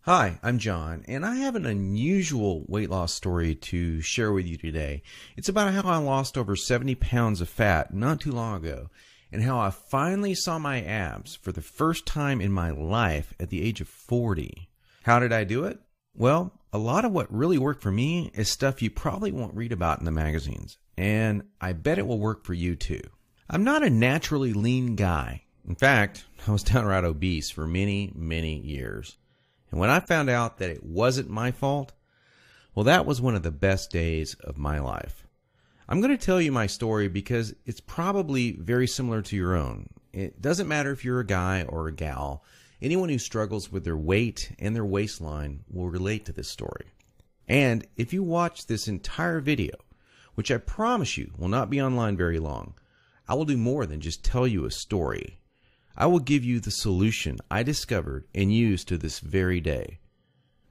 Hi, I'm John, and I have an unusual weight loss story to share with you today. It's about how I lost over 70 pounds of fat not too long ago, and how I finally saw my abs for the first time in my life at the age of 40. How did I do it? Well, a lot of what really worked for me is stuff you probably won't read about in the magazines, and I bet it will work for you too. I'm not a naturally lean guy. In fact, I was downright obese for many, many years. And when I found out that it wasn't my fault, well, that was one of the best days of my life. I'm going to tell you my story because it's probably very similar to your own. It doesn't matter if you're a guy or a gal. Anyone who struggles with their weight and their waistline will relate to this story. And if you watch this entire video, which I promise you will not be online very long, I will do more than just tell you a story. I will give you the solution I discovered and use to this very day.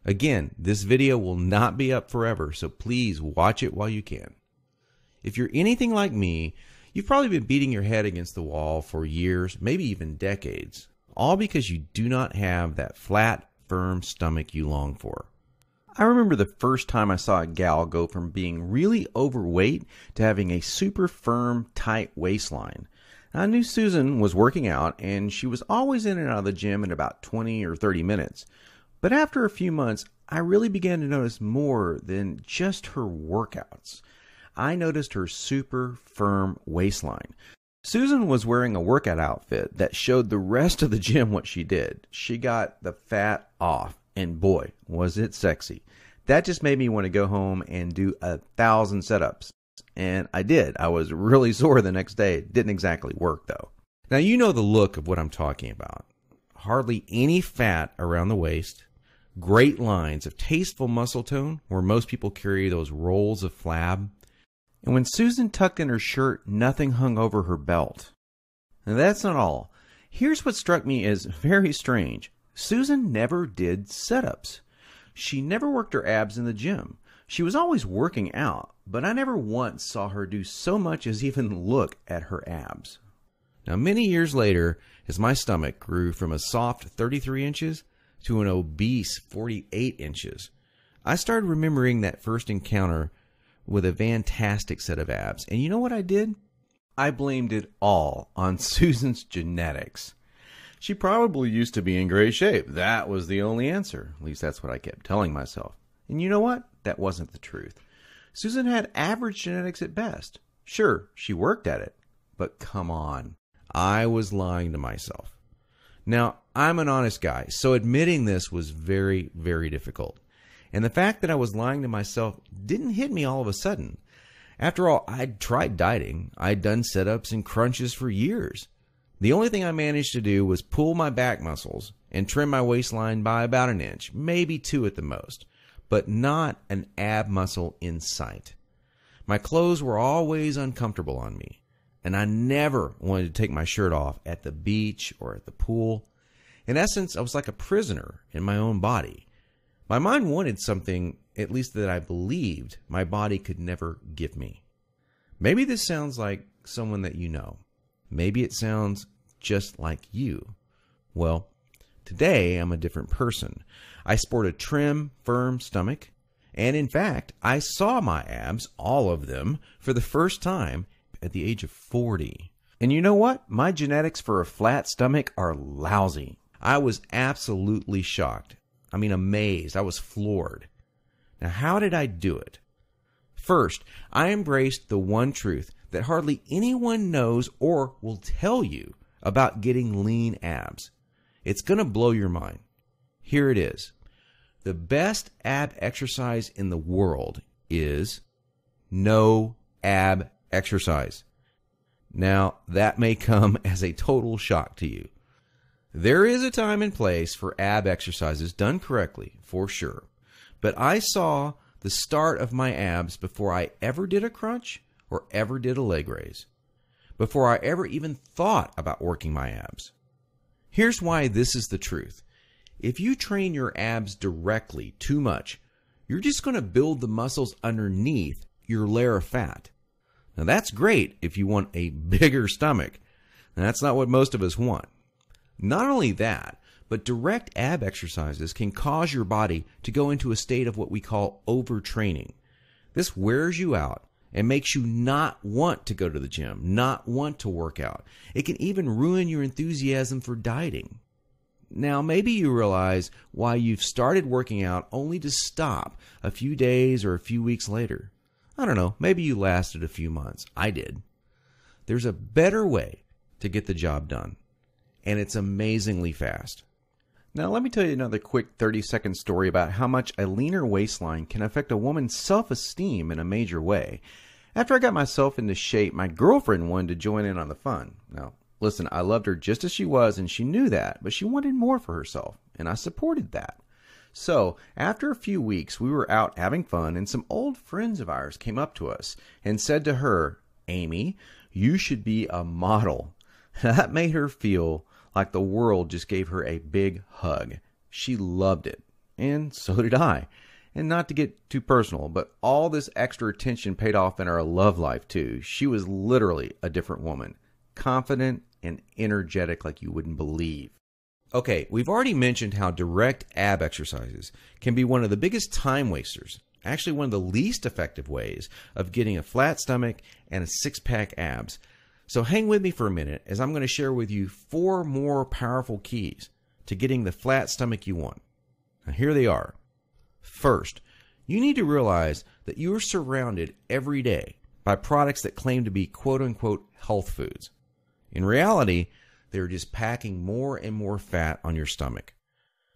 Again, this video will not be up forever, so please watch it while you can. If you're anything like me, you've probably been beating your head against the wall for years, maybe even decades, all because you do not have that flat, firm stomach you long for. I remember the first time I saw a gal go from being really overweight to having a super firm, tight waistline. I knew Susan was working out, and she was always in and out of the gym in about 20 or 30 minutes. But after a few months, I really began to notice more than just her workouts. I noticed her super firm waistline. Susan was wearing a workout outfit that showed the rest of the gym what she did. She got the fat off, and boy, was it sexy. That just made me want to go home and do 1,000 setups. And I did. I was really sore the next day. It didn't exactly work, though. Now, you know the look of what I'm talking about. Hardly any fat around the waist. Great lines of tasteful muscle tone, where most people carry those rolls of flab. And when Susan tucked in her shirt, nothing hung over her belt. Now, that's not all. Here's what struck me as very strange. Susan never did setups. She never worked her abs in the gym. She was always working out, but I never once saw her do so much as even look at her abs. Now, many years later, as my stomach grew from a soft 33 inches to an obese 48 inches, I started remembering that first encounter with a fantastic set of abs. And you know what I did? I blamed it all on Susan's genetics. She probably used to be in great shape. That was the only answer. At least that's what I kept telling myself. And you know what? That wasn't the truth. Susan had average genetics at best. Sure, she worked at it. But come on. I was lying to myself. Now, I'm an honest guy, so admitting this was very, very difficult. And the fact that I was lying to myself didn't hit me all of a sudden. After all, I'd tried dieting. I'd done sit-ups and crunches for years. The only thing I managed to do was pull my back muscles and trim my waistline by about an inch, maybe 2 at the most, but not an ab muscle in sight. My clothes were always uncomfortable on me, and I never wanted to take my shirt off at the beach or at the pool. In essence, I was like a prisoner in my own body. My mind wanted something, at least that I believed, my body could never give me. Maybe this sounds like someone that you know. Maybe it sounds just like you. Well, today I'm a different person. I sport a trim, firm stomach, and in fact, I saw my abs, all of them, for the first time at the age of 40. And you know what? My genetics for a flat stomach are lousy. I was absolutely shocked. I mean, amazed. I was floored. Now, how did I do it? First, I embraced the one truth that hardly anyone knows or will tell you about getting lean abs. It's going to blow your mind. Here it is. The best ab exercise in the world is no ab exercise. Now, that may come as a total shock to you. There is a time and place for ab exercises done correctly, for sure. But I saw the start of my abs before I ever did a crunch or ever did a leg raise, before I ever even thought about working my abs. Here's why this is the truth. If you train your abs directly too much, you're just going to build the muscles underneath your layer of fat. Now that's great if you want a bigger stomach. Now, that's not what most of us want. Not only that, But direct ab exercises can cause your body to go into a state of what we call overtraining. This wears you out and makes you not want to go to the gym, not want to work out. It can even ruin your enthusiasm for dieting. Now, maybe you realize why you've started working out only to stop a few days or a few weeks later. I don't know, maybe you lasted a few months. I did. There's a better way to get the job done, and it's amazingly fast. Now, let me tell you another quick 30-second story about how much a leaner waistline can affect a woman's self-esteem in a major way. After I got myself into shape, my girlfriend wanted to join in on the fun. Now, listen, I loved her just as she was, and she knew that, but she wanted more for herself, and I supported that. So, after a few weeks, we were out having fun, and some old friends of ours came up to us and said to her, "Amy, you should be a model." That made her feel like the world just gave her a big hug. She loved it, and so did I. And not to get too personal, but all this extra attention paid off in our love life too. She was literally a different woman, confident and energetic like you wouldn't believe. Okay, we've already mentioned how direct ab exercises can be one of the biggest time wasters, actually one of the least effective ways of getting a flat stomach and a six-pack abs. So hang with me for a minute as I'm going to share with you 4 more powerful keys to getting the flat stomach you want. Now here they are. First, you need to realize that you are surrounded every day by products that claim to be quote-unquote health foods. In reality, they're just packing more and more fat on your stomach.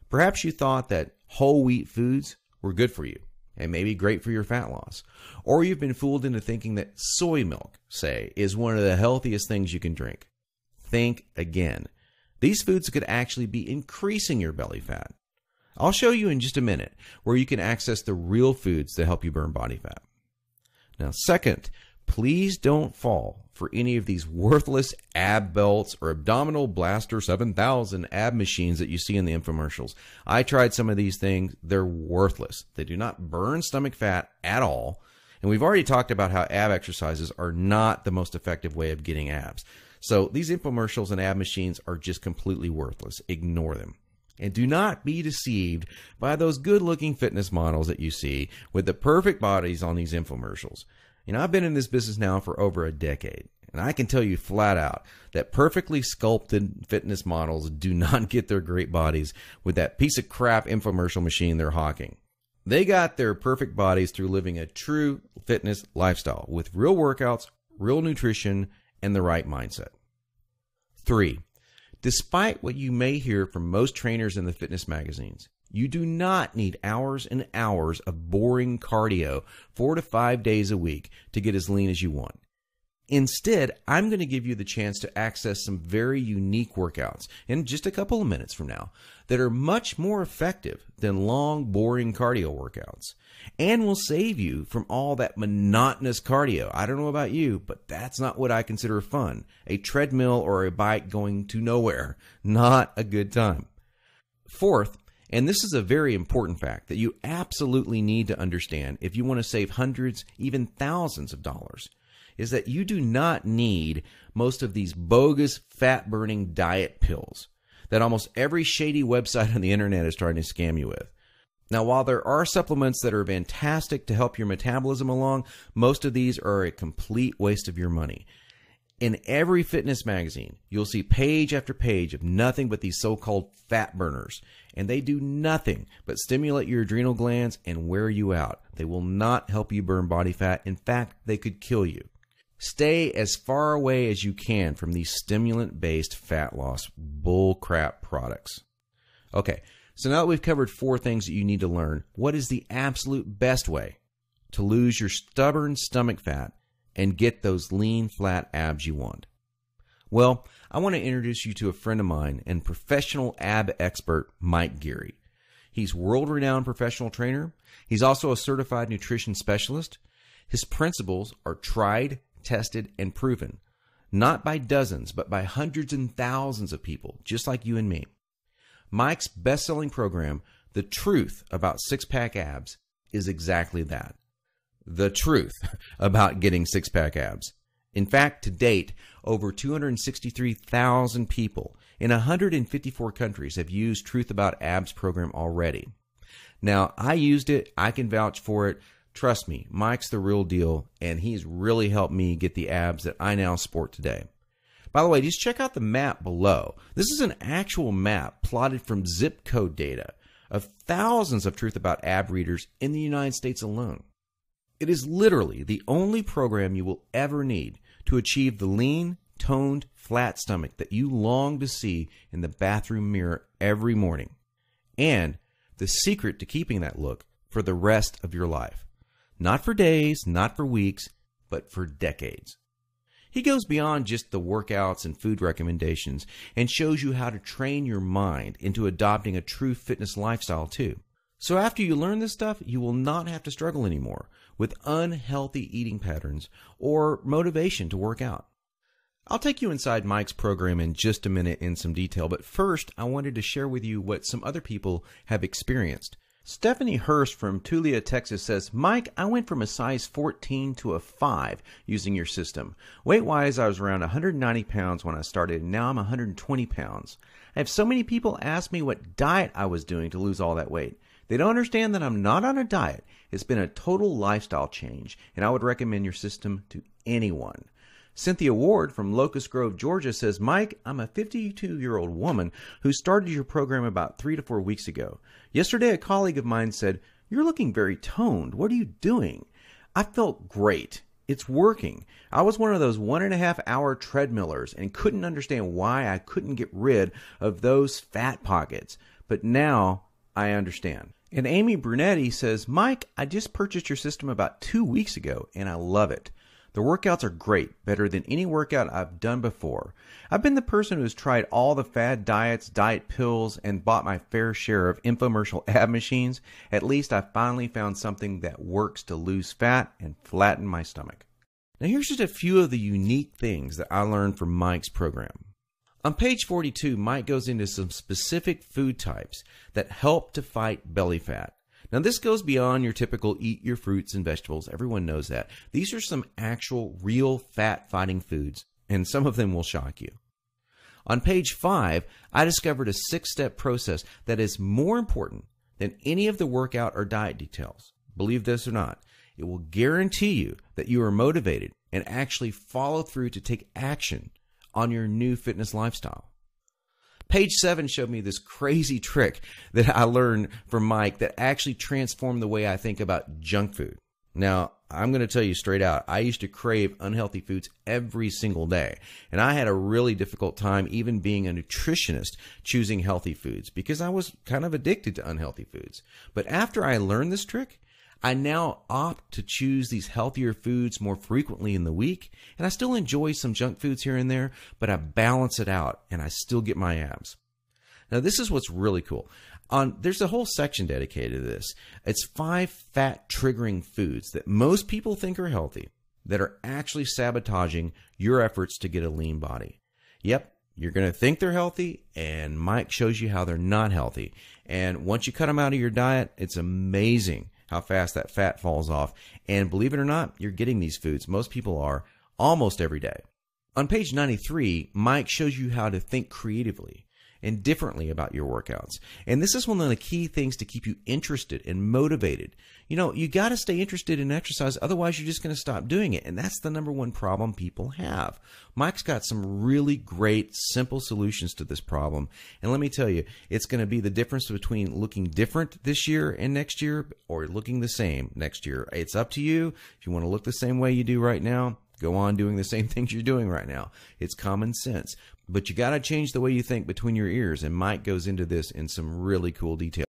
Perhaps you thought that whole wheat foods were good for you and maybe great for your fat loss. Or you've been fooled into thinking that soy milk, say, is one of the healthiest things you can drink. Think again. These foods could actually be increasing your belly fat. I'll show you in just a minute where you can access the real foods that help you burn body fat. Now, second, please don't fall for any of these worthless ab belts or abdominal blaster 7000 ab machines that you see in the infomercials. I tried some of these things. They're worthless. They do not burn stomach fat at all. And we've already talked about how ab exercises are not the most effective way of getting abs. So these infomercials and ab machines are just completely worthless. Ignore them. And do not be deceived by those good-looking fitness models that you see with the perfect bodies on these infomercials. You know, I've been in this business now for over a decade, and I can tell you flat out that perfectly sculpted fitness models do not get their great bodies with that piece of crap infomercial machine they're hawking. They got their perfect bodies through living a true fitness lifestyle with real workouts, real nutrition, and the right mindset. 3. Despite what you may hear from most trainers in the fitness magazines, you do not need hours and hours of boring cardio 4 to 5 days a week to get as lean as you want. Instead, I'm going to give you the chance to access some very unique workouts in just a couple of minutes from now that are much more effective than long, boring cardio workouts and will save you from all that monotonous cardio. I don't know about you, but that's not what I consider fun. A treadmill or a bike going to nowhere. Not a good time. Fourth, and this is a very important fact that you absolutely need to understand if you want to save hundreds, even thousands of dollars, is that you do not need most of these bogus fat-burning diet pills that almost every shady website on the internet is trying to scam you with. Now, while there are supplements that are fantastic to help your metabolism along, most of these are a complete waste of your money. In every fitness magazine, you'll see page after page of nothing but these so-called fat burners, and they do nothing but stimulate your adrenal glands and wear you out. They will not help you burn body fat. In fact, they could kill you. Stay as far away as you can from these stimulant-based fat loss bullcrap products. Okay, so now that we've covered 4 things that you need to learn, what is the absolute best way to lose your stubborn stomach fat and get those lean, flat abs you want? Well, I want to introduce you to a friend of mine and professional ab expert, Mike Geary. He's world-renowned professional trainer. He's also a certified nutrition specialist. His principles are tried, tested, and proven, not by dozens, but by hundreds and thousands of people, just like you and me. Mike's best-selling program, The Truth About Six-Pack Abs, is exactly that. The truth about getting six-pack abs. In fact, to date, over 263,000 people in 154 countries have used Truth About Abs program already. Now, I used it. I can vouch for it. Trust me, Mike's the real deal, and he's really helped me get the abs that I now sport today. By the way, just check out the map below. This is an actual map plotted from zip code data of thousands of Truth About Ab readers in the United States alone. It is literally the only program you will ever need to achieve the lean, toned, flat stomach that you long to see in the bathroom mirror every morning, and the secret to keeping that look for the rest of your life. Not for days, not for weeks, but for decades. He goes beyond just the workouts and food recommendations and shows you how to train your mind into adopting a true fitness lifestyle too. So after you learn this stuff, you will not have to struggle anymore with unhealthy eating patterns or motivation to work out. I'll take you inside Mike's program in just a minute in some detail, but first I wanted to share with you what some other people have experienced. Stephanie Hurst from Tulia, Texas says, Mike, I went from a size 14 to a 5 using your system. Weight-wise, I was around 190 pounds when I started, and now I'm 120 pounds. I have so many people ask me what diet I was doing to lose all that weight. They don't understand that I'm not on a diet. It's been a total lifestyle change, and I would recommend your system to anyone. Cynthia Ward from Locust Grove, Georgia says, Mike, I'm a 52-year-old woman who started your program about 3 to 4 weeks ago. Yesterday, a colleague of mine said, you're looking very toned. What are you doing? I felt great. It's working. I was one of those 1.5-hour treadmillers and couldn't understand why I couldn't get rid of those fat pockets. But now I understand. And Amy Brunetti says, Mike, I just purchased your system about 2 weeks ago, and I love it. The workouts are great, better than any workout I've done before. I've been the person who's tried all the fad diets, diet pills, and bought my fair share of infomercial ab machines. At least I finally found something that works to lose fat and flatten my stomach. Now here's just a few of the unique things that I learned from Mike's program. On page 42, Mike goes into some specific food types that help to fight belly fat. Now, this goes beyond your typical eat your fruits and vegetables. Everyone knows that. These are some actual, real fat-fighting foods, and some of them will shock you. On page 5, I discovered a 6-step process that is more important than any of the workout or diet details. Believe this or not, it will guarantee you that you are motivated and actually follow through to take action on your new fitness lifestyle. Page 7 showed me this crazy trick that I learned from Mike that actually transformed the way I think about junk food. Now, I'm going to tell you straight out, I used to crave unhealthy foods every single day, and I had a really difficult time even being a nutritionist choosing healthy foods because I was kind of addicted to unhealthy foods. But after I learned this trick, I now opt to choose these healthier foods more frequently in the week, and I still enjoy some junk foods here and there, but I balance it out, and I still get my abs. Now, this is what's really cool. There's a whole section dedicated to this. It's 5 fat-triggering foods that most people think are healthy that are actually sabotaging your efforts to get a lean body. Yep, you're going to think they're healthy, and Mike shows you how they're not healthy. And once you cut them out of your diet, it's amazing how fast that fat falls off. And believe it or not, you're getting these foods. Most people are almost every day. On page 93, Mike shows you how to think creatively and differently about your workouts. And this is one of the key things to keep you interested and motivated. You know, you got to stay interested in exercise, otherwise you're just going to stop doing it. And that's the number one problem people have. Mike's got some really great, simple solutions to this problem. And let me tell you, it's going to be the difference between looking different this year and next year or looking the same next year. It's up to you. If you want to look the same way you do right now, go on doing the same things you're doing right now. It's common sense. But you got to change the way you think between your ears, and Mike goes into this in some really cool detail.